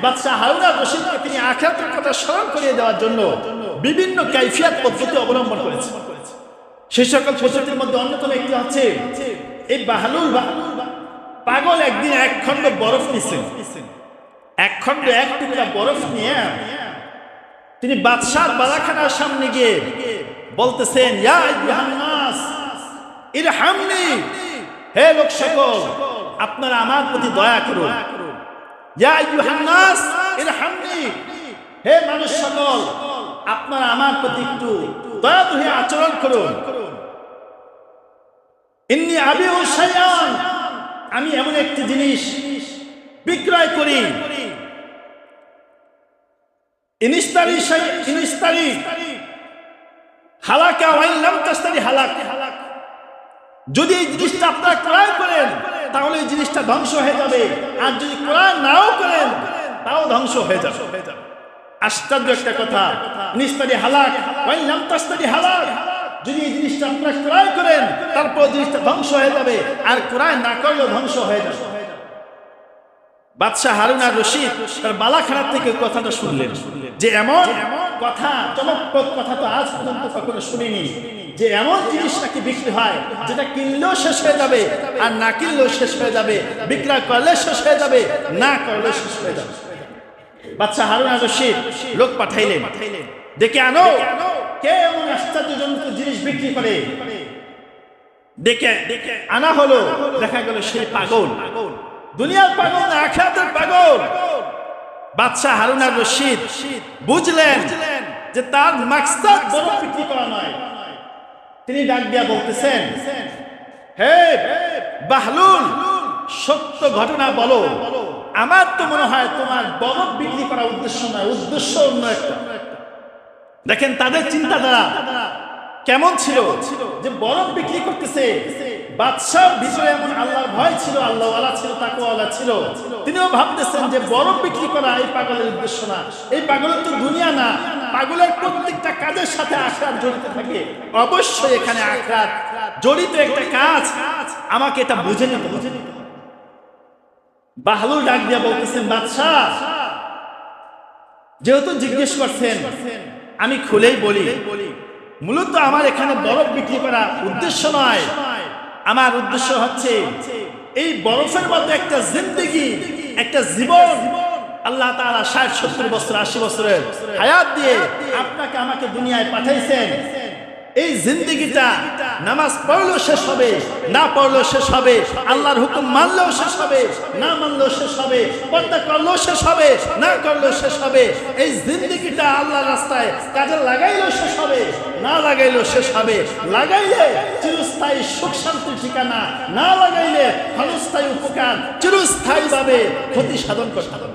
বাদশাহ হারুন আর রশিদকে তিনি আখিরাতের কথা স্মরণ করিয়ে দেওয়ার জন্য বিভিন্ন কাইফিয়াত পদ্ধতি অবলম্বন করেছে। সেই সকল পদ্ধতির মধ্যে অন্যতম একটি হচ্ছে এই বাহলুল পাগল একদিন এক খণ্ড বরফ নিছেন, এক টুকরা বরফ নিয়ে তিনি বাদশার বালাখানার সামনে গিয়ে বলতেছেন, ইয়া আইয়ুহান নাস ইরহামনি, হে লোক সকল আপনারা আমার প্রতি দয়া করুন। ইয়া আইয়ুহান নাস ইরহামনি, হে মানুষ সকল আপনারা আমার প্রতি একটু দয়া হয়ে আচরণ করুন। ইন্নী আবিউ শাইআন, আমি এমন একটি জিনিস বিক্রয় করি। ইনিস্তারি হালাকা ওয়া ইন লাম তাস্তারি হালাক, যদি এই জিনিসটা আপনারা ক্রয় করেন তাহলে এই জিনিসটা ধ্বংস হয়ে যাবে, আর যদি ক্রয় নাও করেন তাও ধ্বংস হয়ে যাবে। আশ্চর্য একটা কথা, ইনিস্তারি হালাক ওয়া ইন লাম তাস্তারি হালাক, যদি এই জিনিসটা আপনারা ক্রয় করেন তারপর জিনিসটা ধ্বংস হয়ে যাবে, আর ক্রয় না করলেও ধ্বংস হয়ে যাবে। বাদশাহ হারুন আর রশিদ তার বালাখানা থেকে কথাটা শুনলেন যে এমন কথা, চমকপ্রদ কথা তো আজ পর্যন্ত কখনো শুনিনি, যে এমন জিনিস নাকি বিক্রি হয় যেটা কিনলেও শেষ হয়ে যাবে আর না কিনলেও শেষ হয়ে যাবে, বিক্রয় করলে শেষ হয়ে যাবে, না করলে শেষ হয়ে যাবে। বাদশাহ হারুন আর রশিদ লোক পাঠাইলেন, ডেকে আনো কে এমন আশ্চর্যজনক জিনিস বিক্রি করে। ডেকে আনা হলো, দেখা গেল সেই পাগল, দুনিয়ার পাগল না আখিরাতের পাগল। বাদশাহ হারুন আর রশিদ বুঝলেন যে তার মাকসাদ বরফ বিক্রি করা নয়। তিনি ডাক দিয়া বলতেছেন, হে বাহলুল, সত্য ঘটনা বলো, আমার তো মনে হয় তোমার বরফ বিক্রি করা উদ্দেশ্য নয়, উদ্দেশ্য অন্য একটা। দেখেন তাদের চিন্তাধারা কেমন ছিল, যে বরফ বিক্রি করতেছে। বাদশার ভিতরে এমন আল্লাহর ভয় ছিল, আল্লাহওয়ালা ছিল, তাকওয়াওয়ালা ছিল। তিনিও ভাবতেছেন যে বরফ বিক্রি করা এই পাগলের উদ্দেশ্য না, এই পাগলের তো দুনিয়া না, পাগলের প্রত্যেকটা কাজের সাথে আখিরাত জড়িত থাকে। অবশ্যই এখানে আখিরাত জড়িত একটা কাজ, আমাকে এটা বুঝে নিতে হবে। বাহলুল ডাক দিয়া বলতেছেন, বাদশাহ যেহেতু জিজ্ঞেস করছেন আমি খুলেই বলি, মূলত আমার এখানে বরফ বিক্রি করা উদ্দেশ্য নয়। আমার উদ্দেশ্য হচ্ছে এই বরফের মধ্যে একটা জিন্দেগি, একটা জীবন আল্লাহ তাআলা ৬০-৭০ বছর ৮০ বছরের হায়াত দিয়ে আপনাকে আমাকে দুনিয়ায় পাঠাইছেন। এই জিন্দেগিটা নামাজ পড়লেও শেষ হবে, না পড়লেও শেষ হবে, আল্লাহর হুকুম মানলেও শেষ হবে, না মানলেও শেষ হবে, পর্দা করলেও শেষ হবে, না করলেও শেষ হবে। এই জিন্দেগিটা আল্লাহর রাস্তায় কাজে লাগাইলেও শেষ হবে, না লাগাইলেও শেষ হবে। লাগাইলে চিরস্থায়ী সুখ শান্তির ঠিকানা, না লাগাইলে ক্ষণস্থায়ী উপকার, চিরস্থায়ীভাবে ক্ষতি সাধন করতে হবে।